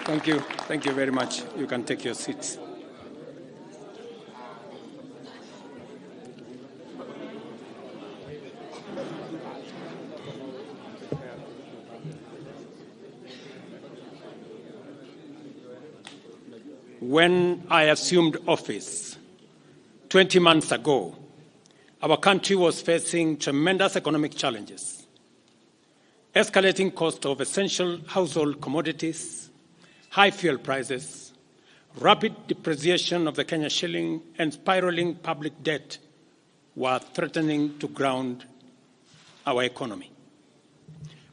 Thank you. Thank you very much. You can take your seats. When I assumed office 20 months ago, our country was facing tremendous economic challenges, escalating cost of essential household commodities, high fuel prices, rapid depreciation of the Kenya shilling, and spiraling public debt were threatening to ground our economy.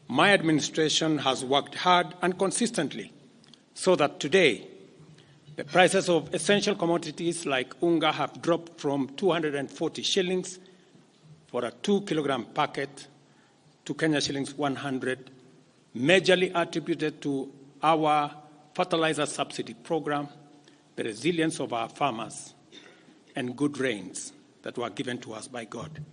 My administration has worked hard and consistently so that today the prices of essential commodities like unga have dropped from 240 shillings for a 2-kilogram packet to Kenya shillings 100, majorly attributed to our fertilizer subsidy program, the resilience of our farmers, and good rains that were given to us by God.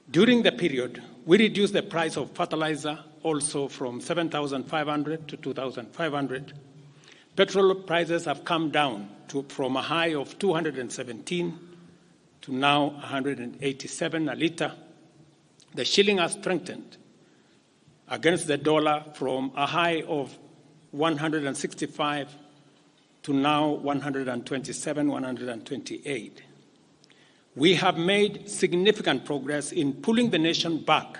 During the period, we reduced the price of fertilizer also from 7,500 to 2,500. Petrol prices have come down from a high of 217 to now 187 a litre. The shilling has strengthened against the dollar from a high of 165 to now 127, 128. We have made significant progress in pulling the nation back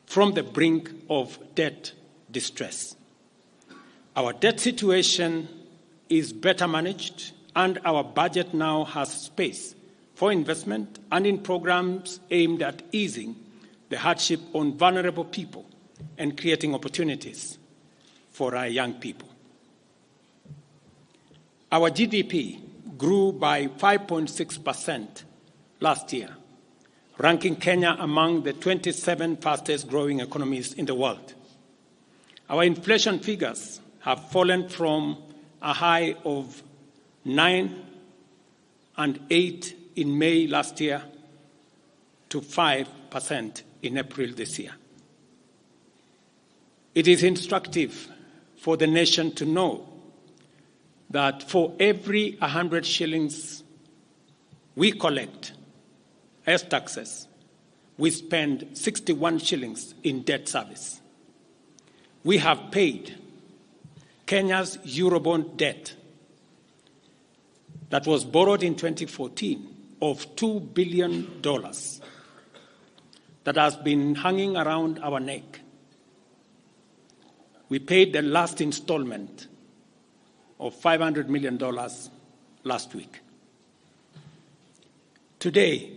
from the brink of debt distress. Our debt situation is better managed, and our budget now has space for investment and in programs aimed at easing the hardship on vulnerable people and creating opportunities for our young people. Our GDP grew by 5.6% last year, ranking Kenya among the 27 fastest growing economies in the world. Our inflation figures have fallen from a high of 9 and 8 in May last year to 5% in April this year. It is instructive for the nation to know that for every 100 shillings we collect as taxes, we spend 61 shillings in debt service. We have paid Kenya's Eurobond debt that was borrowed in 2014 of $2 billion that has been hanging around our neck. We paid the last installment of $500 million last week. Today,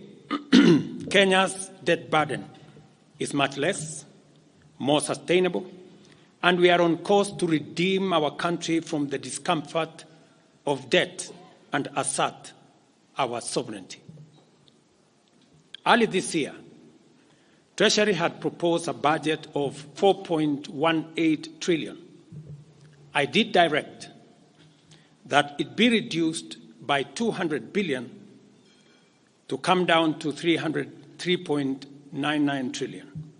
Kenya's debt burden is much less, more sustainable, and we are on course to redeem our country from the discomfort of debt and assert our sovereignty. Early this year, Treasury had proposed a budget of 4.18 trillion. I did direct that it be reduced by 200 billion to come down to 3.99 trillion.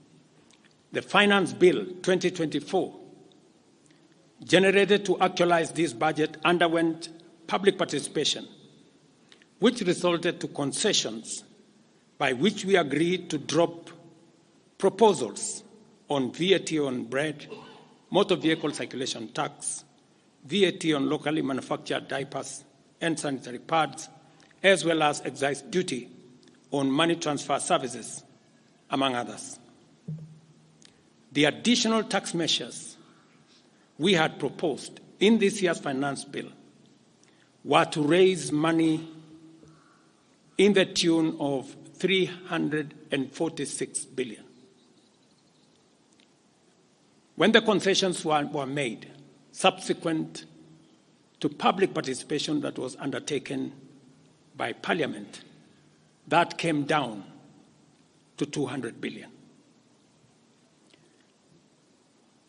The Finance Bill 2024, generated to actualize this budget, underwent public participation, which resulted to concessions by which we agreed to drop proposals on VAT on bread, motor vehicle circulation tax, VAT on locally manufactured diapers and sanitary pads, as well as excise duty on money transfer services, among others. The additional tax measures we had proposed in this year's finance bill were to raise money in the tune of 346 billion. When the concessions were made, subsequent to public participation that was undertaken by Parliament, that came down to 200 billion.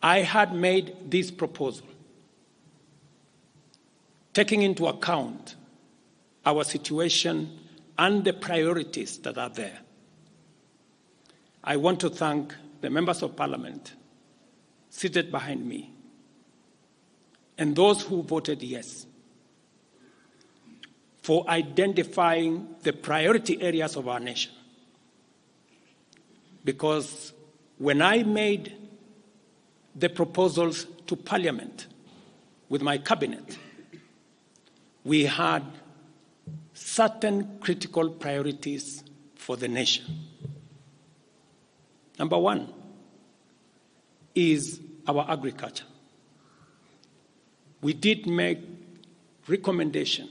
I had made this proposal taking into account our situation and the priorities that are there. I want to thank the members of Parliament seated behind me and those who voted yes for identifying the priority areas of our nation. Because when I made the proposals to Parliament with my cabinet, we had certain critical priorities for the nation. Number one is our agriculture. We did make recommendation,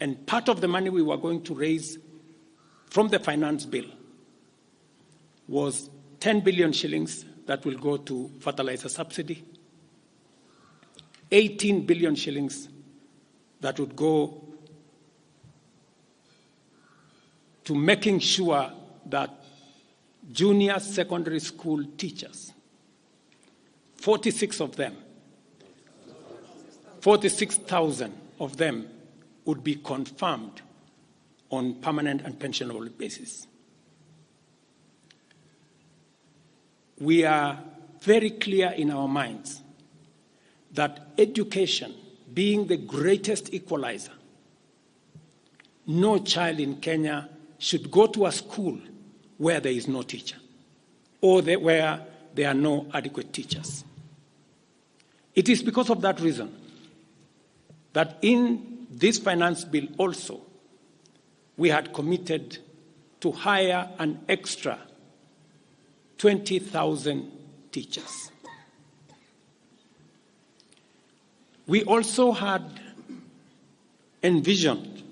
and part of the money we were going to raise from the finance bill was 10 billion shillings that will go to fertilizer subsidy, 18 billion shillings that would go to making sure that junior secondary school teachers, 46,000 of them would be confirmed on permanent and pensionable basis. We are very clear in our minds that education being the greatest equalizer, no child in Kenya should go to a school where there is no teacher or where there are no adequate teachers. It is because of that reason that in this finance bill also, we had committed to hire an extra 20,000 teachers. We also had envisioned,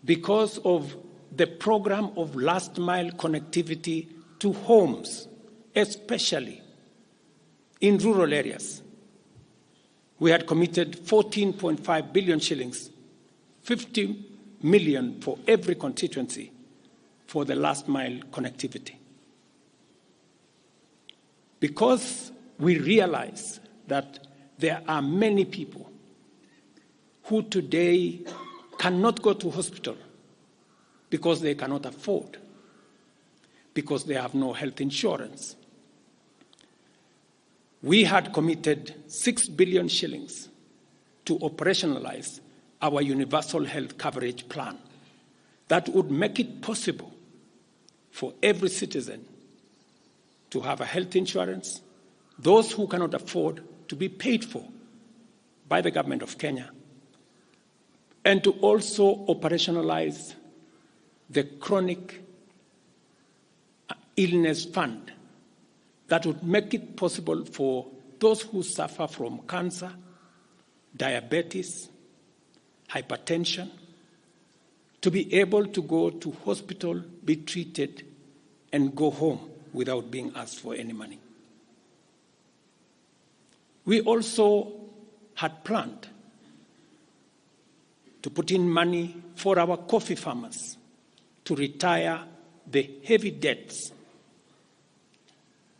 because of the program of last mile connectivity to homes, especially in rural areas, we had committed 14.5 billion shillings, 50 million for every constituency for the last mile connectivity. Because we realize that there are many people who today cannot go to hospital because they cannot afford, because they have no health insurance. We had committed 6 billion shillings to operationalize our universal health coverage plan that would make it possible for every citizen to have a health insurance, those who cannot afford to be paid for by the government of Kenya, and to also operationalize the chronic illness fund that would make it possible for those who suffer from cancer, diabetes, hypertension, to be able to go to hospital, be treated, and go home without being asked for any money. We also had planned to put in money for our coffee farmers to retire the heavy debts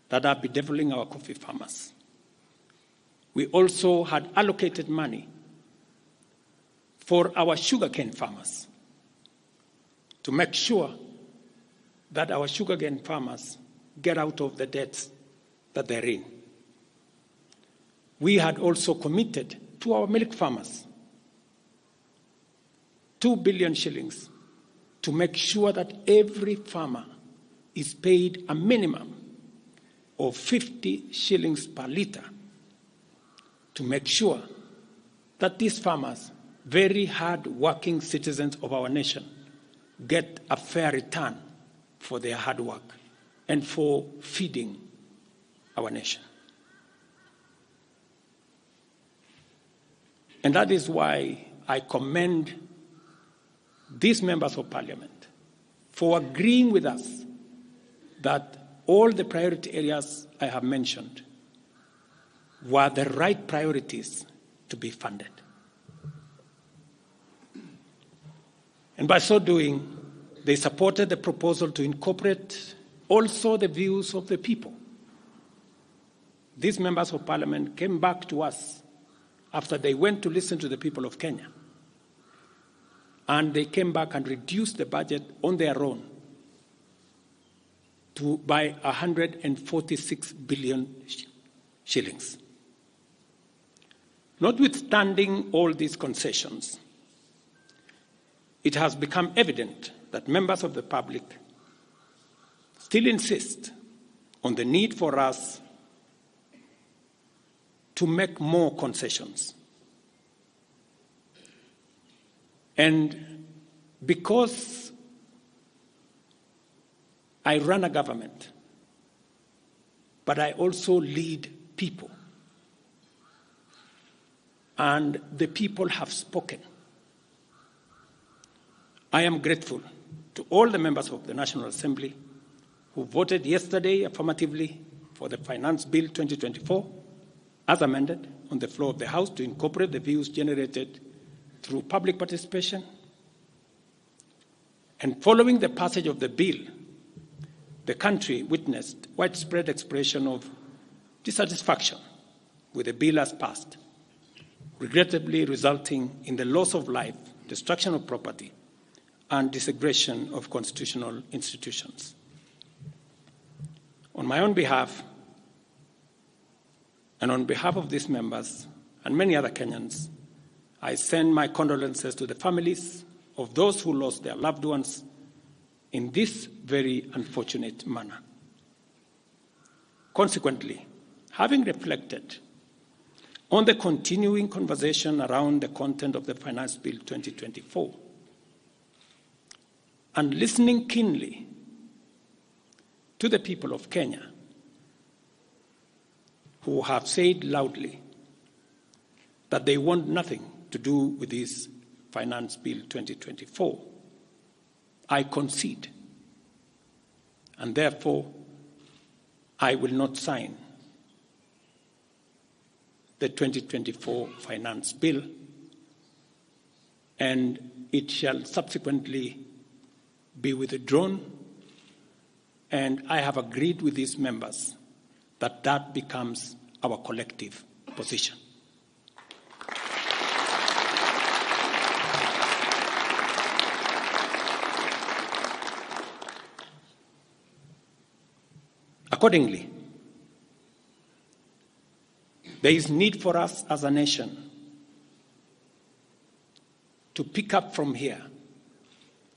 that are bedeviling our coffee farmers. We also had allocated money for our sugarcane farmers to make sure that our sugarcane farmers get out of the debts that they're in. We had also committed to our milk farmers 2 billion shillings to make sure that every farmer is paid a minimum of 50 shillings per litre, to make sure that these farmers, very hard-working citizens of our nation, get a fair return for their hard work and for feeding our nation. And that is why I commend these members of Parliament for agreeing with us that all the priority areas I have mentioned were the right priorities to be funded. And by so doing, they supported the proposal to incorporate also the views of the people. These members of Parliament came back to us after they went to listen to the people of Kenya. And they came back and reduced the budget on their own by 146 billion shillings. Notwithstanding all these concessions, it has become evident that members of the public still insist on the need for us to make more concessions. And because I run a government, but I also lead people, and the people have spoken, I am grateful to all the members of the National Assembly who voted yesterday affirmatively for the Finance Bill 2024 as amended on the floor of the House to incorporate the views generated through public participation. And following the passage of the bill, the country witnessed widespread expression of dissatisfaction with the bill as passed, regrettably resulting in the loss of life, destruction of property, and disintegration of constitutional institutions. On my own behalf, and on behalf of these members and many other Kenyans, I send my condolences to the families of those who lost their loved ones in this very unfortunate manner. Consequently, having reflected on the continuing conversation around the content of the Finance Bill 2024, and listening keenly to the people of Kenya who have said loudly that they want nothing to do with this Finance Bill 2024, I concede, and therefore I will not sign the 2024 Finance Bill, and it shall subsequently be withdrawn, and I have agreed with these members that that becomes our collective position. Accordingly, there is need for us as a nation to pick up from here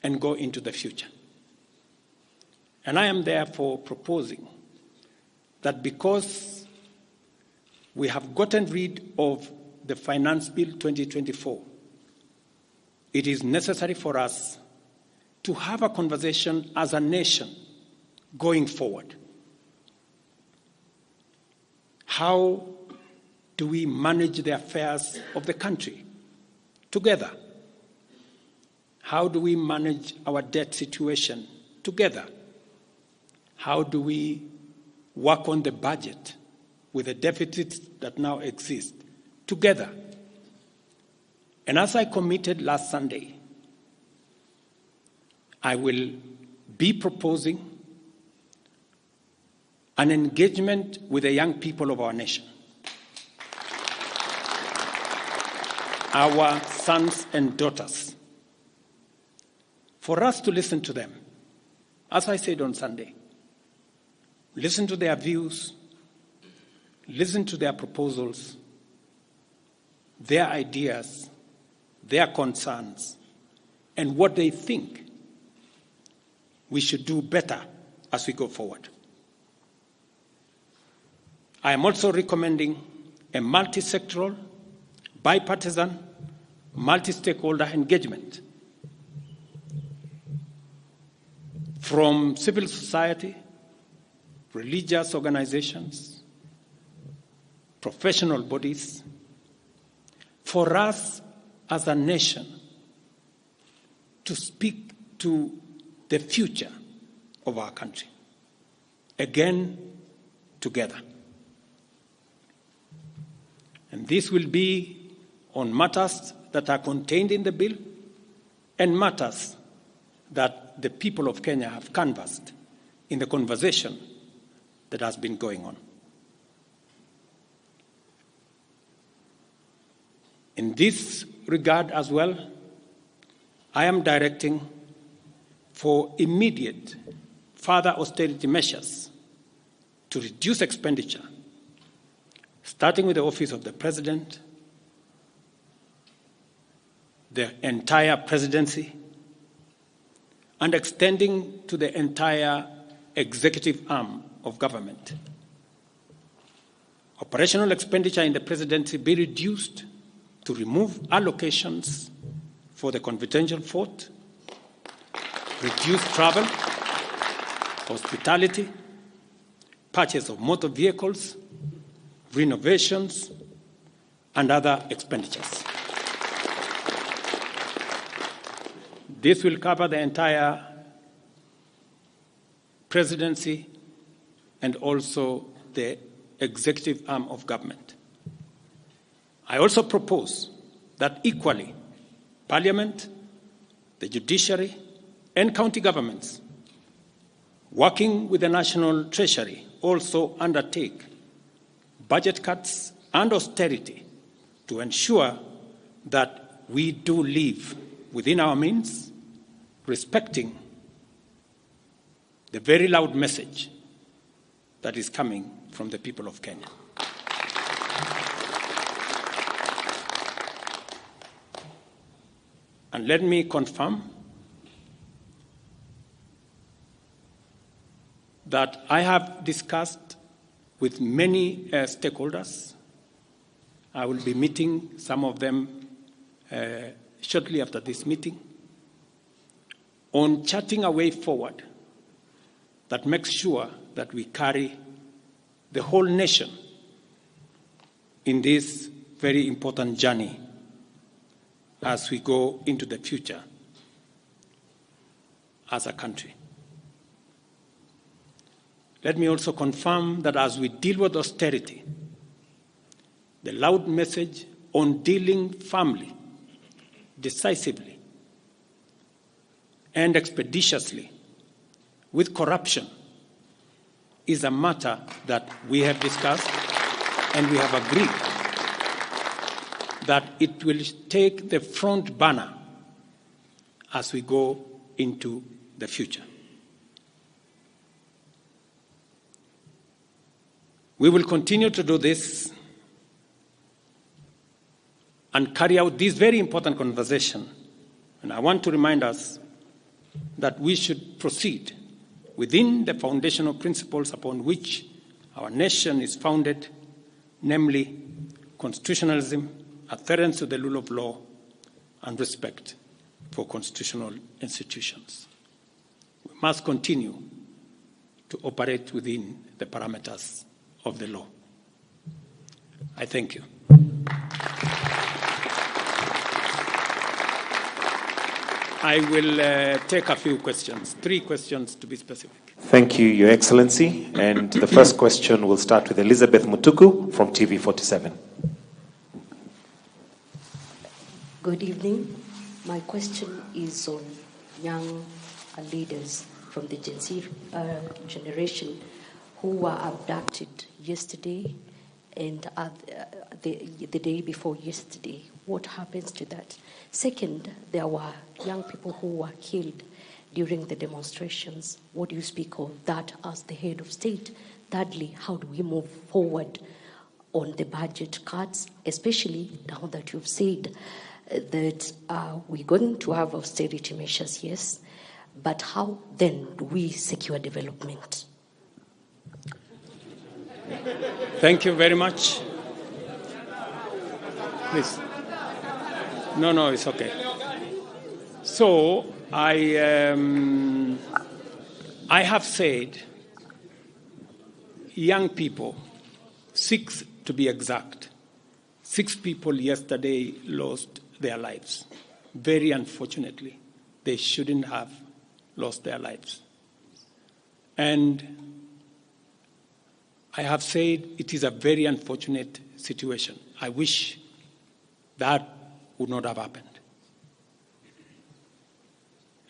and go into the future. And I am therefore proposing that because we have gotten rid of the Finance Bill 2024, it is necessary for us to have a conversation as a nation going forward. How do we manage the affairs of the country together? How do we manage our debt situation together? How do we work on the budget with the deficits that now exist together? And as I committed last Sunday, I will be proposing an engagement with the young people of our nation, our sons and daughters, for us to listen to them. As I said on Sunday, listen to their views, listen to their proposals, their ideas, their concerns, and what they think we should do better as we go forward. I am also recommending a multi-sectoral, bipartisan, multi-stakeholder engagement from civil society, religious organizations, professional bodies, for us as a nation to speak to the future of our country, again, together. And this will be on matters that are contained in the bill and matters that the people of Kenya have canvassed in the conversation that has been going on. In this regard as well, I am directing for immediate further austerity measures to reduce expenditure, starting with the Office of the President, the entire presidency, and extending to the entire executive arm of government. Operational expenditure in the presidency be reduced to remove allocations for the confidential fort, reduce travel, hospitality, purchase of motor vehicles, renovations, and other expenditures. This will cover the entire presidency and also the executive arm of government. I also propose that equally, Parliament, the judiciary, and county governments, working with the National Treasury, also undertake budget cuts and austerity to ensure that we do live within our means, respecting the very loud message that is coming from the people of Kenya. And let me confirm that I have discussed with many stakeholders. I will be meeting some of them shortly after this meeting on charting a way forward that makes sure that we carry the whole nation in this very important journey as we go into the future as a country. Let me also confirm that as we deal with austerity, the loud message on dealing firmly, decisively, and expeditiously with corruption is a matter that we have discussed and we have agreed that it will take the front banner as we go into the future. We will continue to do this and carry out this very important conversation. And I want to remind us that we should proceed within the foundational principles upon which our nation is founded, namely constitutionalism, adherence to the rule of law, and respect for constitutional institutions. We must continue to operate within the parameters of the law. I thank you. I will take a few questions, 3 questions to be specific. Thank you, Your Excellency. And the first question will start with Elizabeth Mutuku from TV47. Good evening. My question is on young leaders from the Gen Z generation who were abducted yesterday and the day before yesterday. What happens to that? Second, there were young people who were killed during the demonstrations. What do you speak of that as the head of state? Thirdly, how do we move forward on the budget cuts, especially now that you've said that we're going to have austerity measures, yes, but how then do we secure development? Thank you very much. Please. No, it's okay. So I have said young people, 6 to be exact, 6 people yesterday lost their lives. Very unfortunately, they shouldn't have lost their lives. And I have said it is a very unfortunate situation. I wish that would not have happened.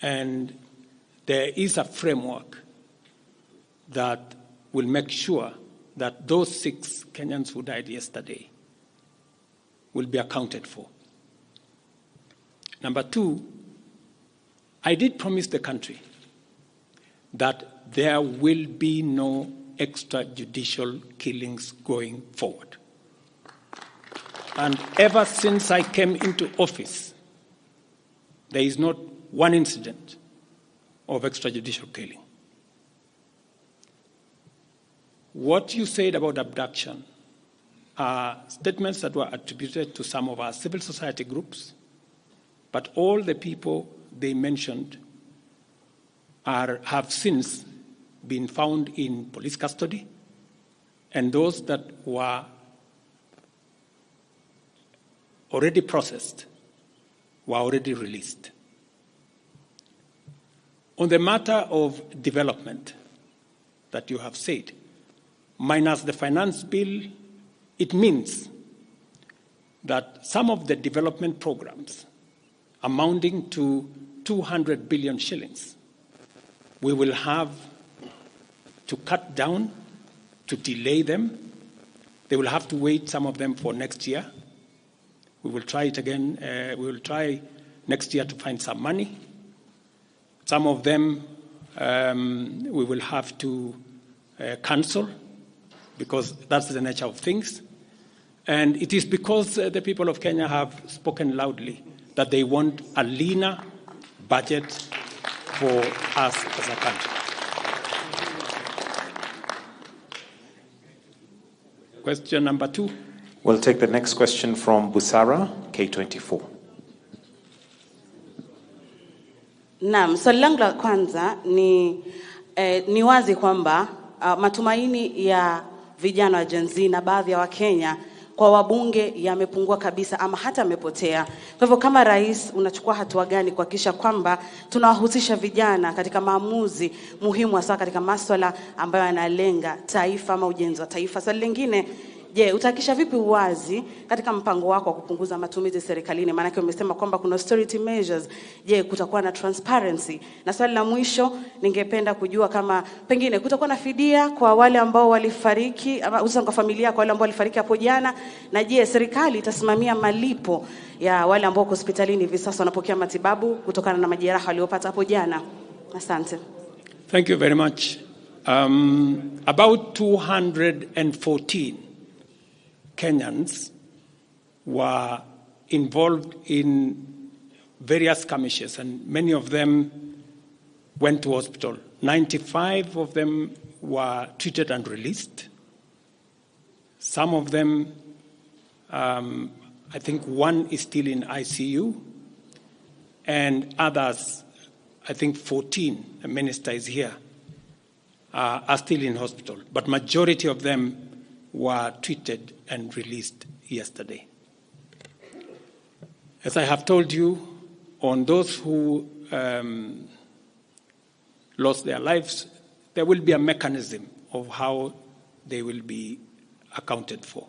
And there is a framework that will make sure that those 6 Kenyans who died yesterday will be accounted for. Number 2, I did promise the country that there will be no extrajudicial killings going forward. And ever since I came into office, there is not one incident of extrajudicial killing. What you said about abduction are statements that were attributed to some of our civil society groups, but all the people they mentioned have since been found in police custody, and those that were already processed were already released. On the matter of development that you have said, minus the finance bill, it means that some of the development programs amounting to 200 billion shillings, we will have to cut down, to delay them. They will have to wait, some of them, for next year. We will try it again. We will try next year to find some money. Some of them we will have to cancel, because that's the nature of things. And it is because the people of Kenya have spoken loudly that they want a leaner budget for us as a country. Question number 2. We'll take the next question from Busara, K24. Naam, swali langu la kwanza ni wazi kwamba matumaini ya vijana wa Gen Z na baadhi ya Wakenya kwa wabunge yamepungua kabisa ama hata yamepotea. Kwa hivyo kama rais unachukua hatua gani kuhakikisha kwamba tunawahusisha vijana katika maamuzi muhimu hasa katika masuala ambayo yanalenga taifa ama ujenzi wa taifa? Swali lingine, je, utahakikisha vipi uwazi katika mpango wako wa kupunguza matumizi serikalini? Maana yake umesema kwamba kuna austerity measures. Je, kutakuwa na transparency? Na swali la mwisho, ningependa kujua kama pengine kutakuwa na fidia kwa wale ambao walifariki, ama hususan kwa familia kwa wale ambao walifariki hapo jana, na je, serikali itasimamia malipo ya wale ambao wako hospitalini hivi sasa wanapokea matibabu kutokana na majeraha waliopata hapo jana? Asante. Thank you very much. About 214 Kenyans were involved in various skirmishes, and many of them went to hospital. 95 of them were treated and released. Some of them, I think one is still in ICU, and others, I think 14, the minister is here, are still in hospital. But majority of them were treated and released yesterday. As I have told you, on those who lost their lives, there will be a mechanism of how they will be accounted for.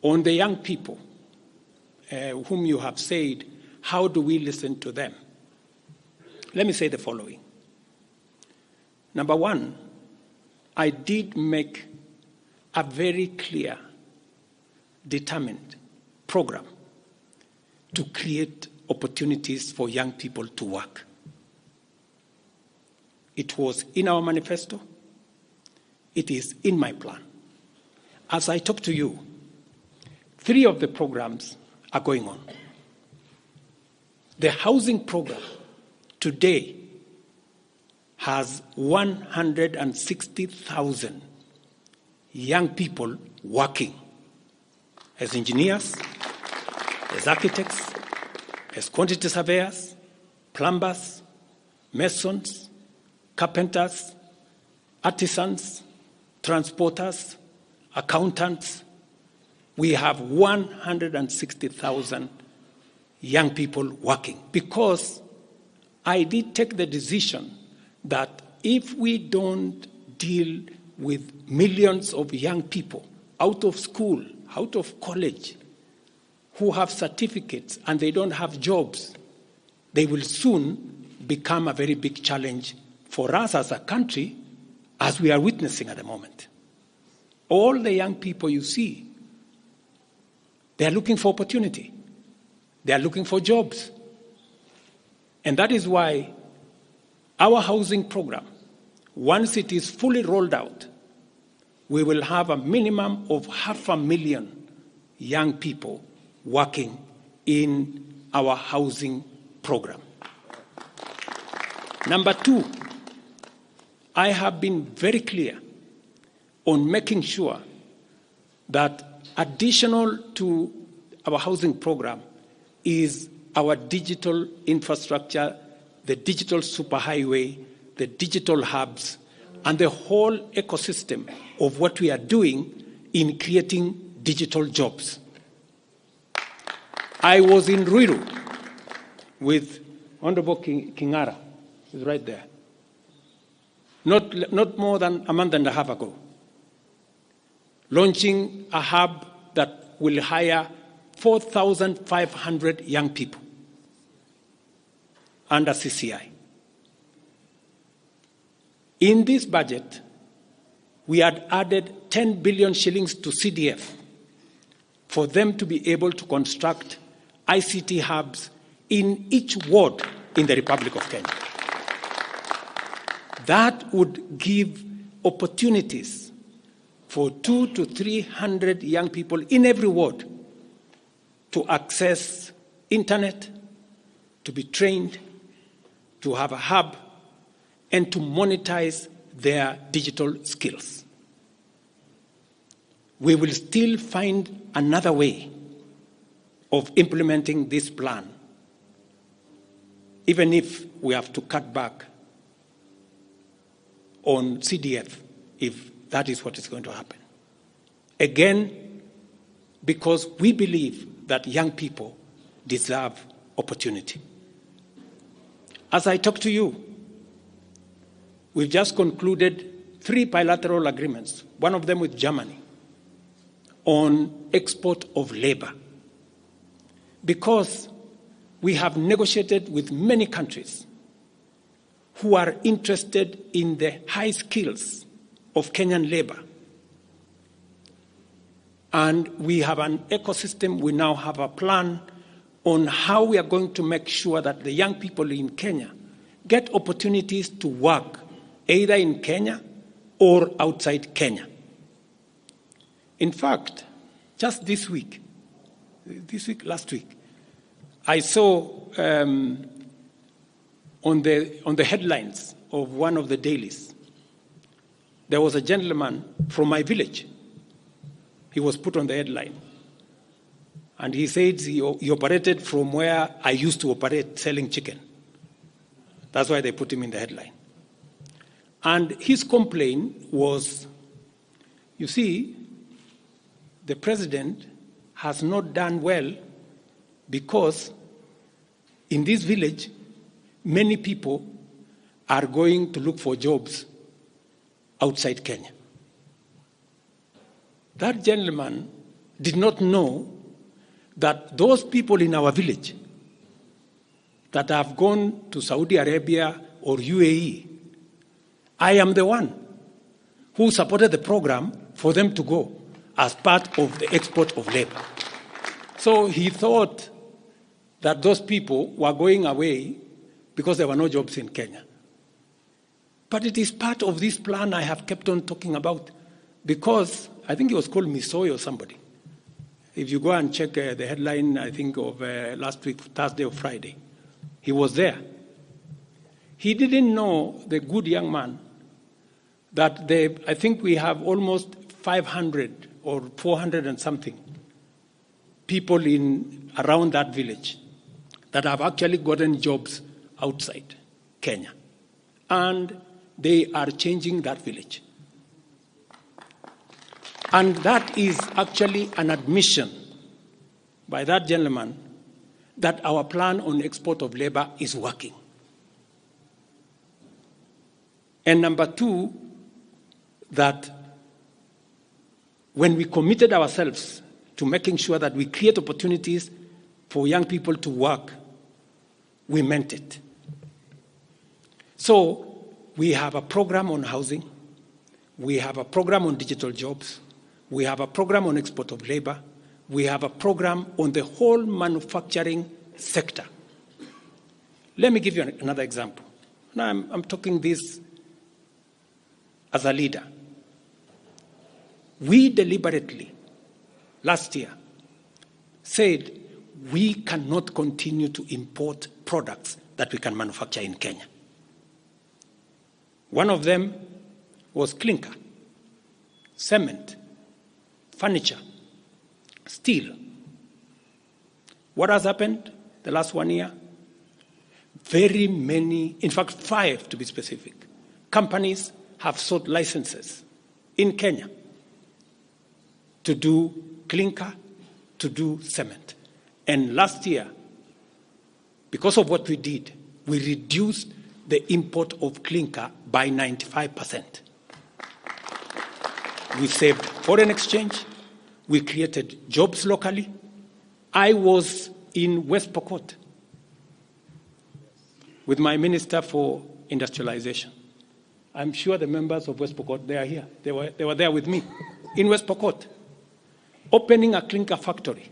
On the young people whom you have said, how do we listen to them? Let me say the following. Number one, I did make a very clear, determined program to create opportunities for young people to work. It was in our manifesto. It is in my plan. As I talk to you, 3 of the programs are going on. The housing program today has 160,000 young people working as engineers, as architects, as quantity surveyors, plumbers, masons, carpenters, artisans, transporters, accountants. We have 160,000 young people working, because I did take the decision that if we don't deal with millions of young people out of school, out of college, who have certificates and they don't have jobs, they will soon become a very big challenge for us as a country, as we are witnessing at the moment. All the young people you see, they are looking for opportunity. They are looking for jobs. And that is why our housing program, once it is fully rolled out, we will have a minimum of 500,000 young people working in our housing program. Number two, I have been very clear on making sure that additional to our housing program is our digital infrastructure, the digital superhighway, the digital hubs, and the whole ecosystem of what we are doing in creating digital jobs. I was in Ruto with Honorable Kingara, who's right there, not more than a month and a half ago, launching a hub that will hire 4,500 young people under CCI. In this budget, we had added 10 billion shillings to CDF for them to be able to construct ICT hubs in each ward in the Republic of Kenya. That would give opportunities for 200 to 300 young people in every ward to access internet, to be trained, to have a hub, and to monetize their digital skills. We will still find another way of implementing this plan, even if we have to cut back on CDF, if that is what is going to happen. Again, because we believe that young people deserve opportunity. As I talk to you, we've just concluded 3 bilateral agreements, one of them with Germany, on export of labor. Because we have negotiated with many countries who are interested in the high skills of Kenyan labor. And we have an ecosystem, we now have a plan on how we are going to make sure that the young people in Kenya get opportunities to work either in Kenya or outside Kenya. In fact, just last week, I saw on the headlines of one of the dailies, there was a gentleman from my village. He was put on the headline. And he said he operated from where I used to operate, selling chicken. That's why they put him in the headline. And his complaint was, you see, the president has not done well because in this village, many people are going to look for jobs outside Kenya. That gentleman did not know that those people in our village that have gone to Saudi Arabia or UAE, I am the one who supported the program for them to go as part of the export of labor. So he thought that those people were going away because there were no jobs in Kenya. But it is part of this plan I have kept on talking about, because I think it was called Misoy or somebody. If you go and check the headline, I think of last week, Thursday or Friday, he was there. He didn't know, the good young man, that I think we have almost 500 or 400 and something people around that village that have actually gotten jobs outside Kenya. And they are changing that village. And that is actually an admission by that gentleman that our plan on export of labor is working. And number two, that when we committed ourselves to making sure that we create opportunities for young people to work, we meant it. So we have a program on housing, we have a program on digital jobs, we have a program on export of labor, we have a program on the whole manufacturing sector. Let me give you another example. Now I'm talking this as a leader. We deliberately, last year, said we cannot continue to import products that we can manufacture in Kenya. One of them was clinker, cement, furniture, steel. What has happened the last 1 year? Very many, in fact 5 to be specific, companies have sought licenses in Kenya to do clinker, to do cement. And last year, because of what we did, we reduced the import of clinker by 95%. We saved foreign exchange. We created jobs locally. I was in West Pokot with my Minister for Industrialization. I'm sure the members of West Pokot, they are here. They were there with me in West Pokot, opening a clinker factory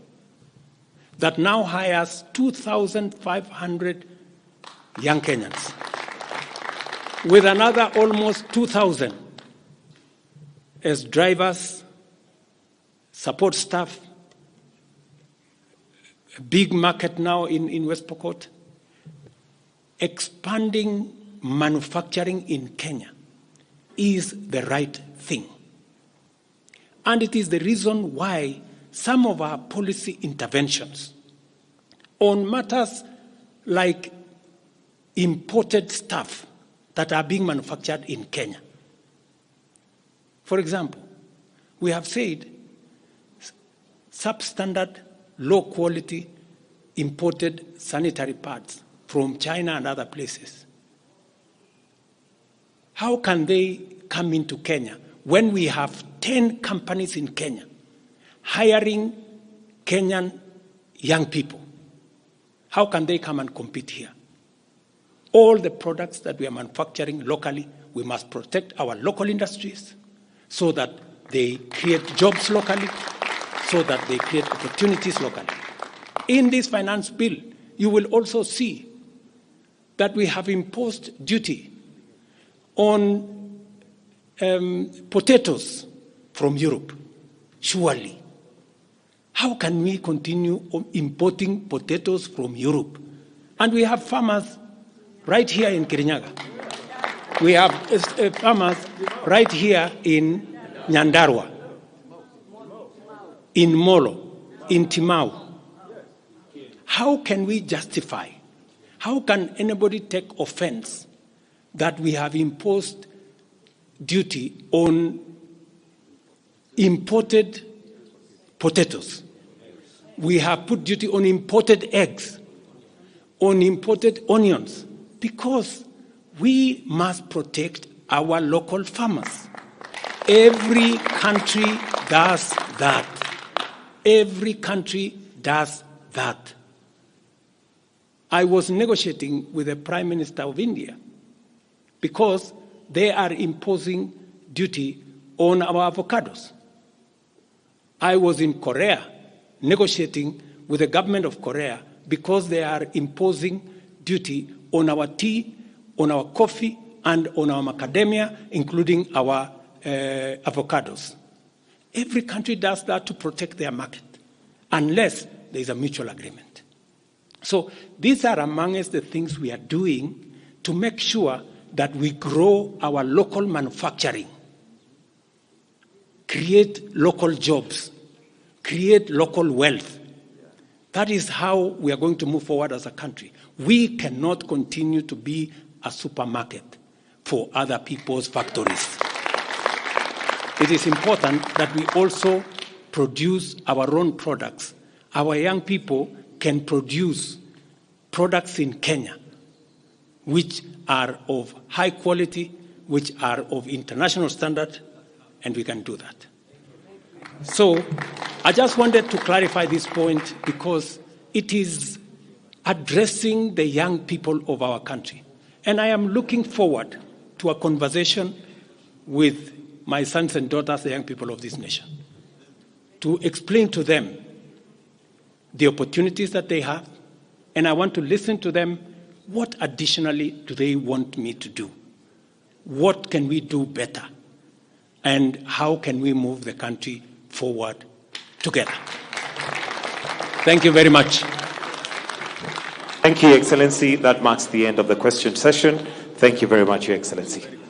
that now hires 2,500 young Kenyans, with another almost 2,000 as drivers, support staff. A big market now in West Pokot. Expanding manufacturing in Kenya is the right thing. And it is the reason why some of our policy interventions on matters like imported stuff that are being manufactured in Kenya. For example, we have said substandard, low-quality imported sanitary pads from China and other places. How can they come into Kenya when we have 10 companies in Kenya hiring Kenyan young people? How can they come and compete here? All the products that we are manufacturing locally, we must protect our local industries so that they create jobs locally, so that they create opportunities locally. In this finance bill, you will also see that we have imposed duty on potatoes from Europe. Surely, how can we continue importing potatoes from Europe? And we have farmers right here in Kirinyaga. We have farmers right here in Nyandarua, in Molo, in Timau. How can we justify? How can anybody take offense that we have imposed duty on imported potatoes? We have put duty on imported eggs, on imported onions, because we must protect our local farmers. Every country does that. Every country does that. I was negotiating with the Prime Minister of India because they are imposing duty on our avocados. I was in Korea negotiating with the government of Korea because they are imposing duty on our tea, on our coffee, and on our macadamia, including our avocados. Every country does that to protect their market, unless there is a mutual agreement. So these are amongst the things we are doing to make sure that we grow our local manufacturing, create local jobs, create local wealth. That is how we are going to move forward as a country. We cannot continue to be a supermarket for other people's factories. It is important that we also produce our own products. Our young people can produce products in Kenya which are of high quality, which are of international standard, and we can do that. So I just wanted to clarify this point because it is addressing the young people of our country. And I am looking forward to a conversation with my sons and daughters, the young people of this nation, to explain to them the opportunities that they have, and I want to listen to them. What additionally do they want me to do? What can we do better? And how can we move the country forward together? Thank you very much. Thank you, Excellency. That marks the end of the question session. Thank you very much, Your Excellency.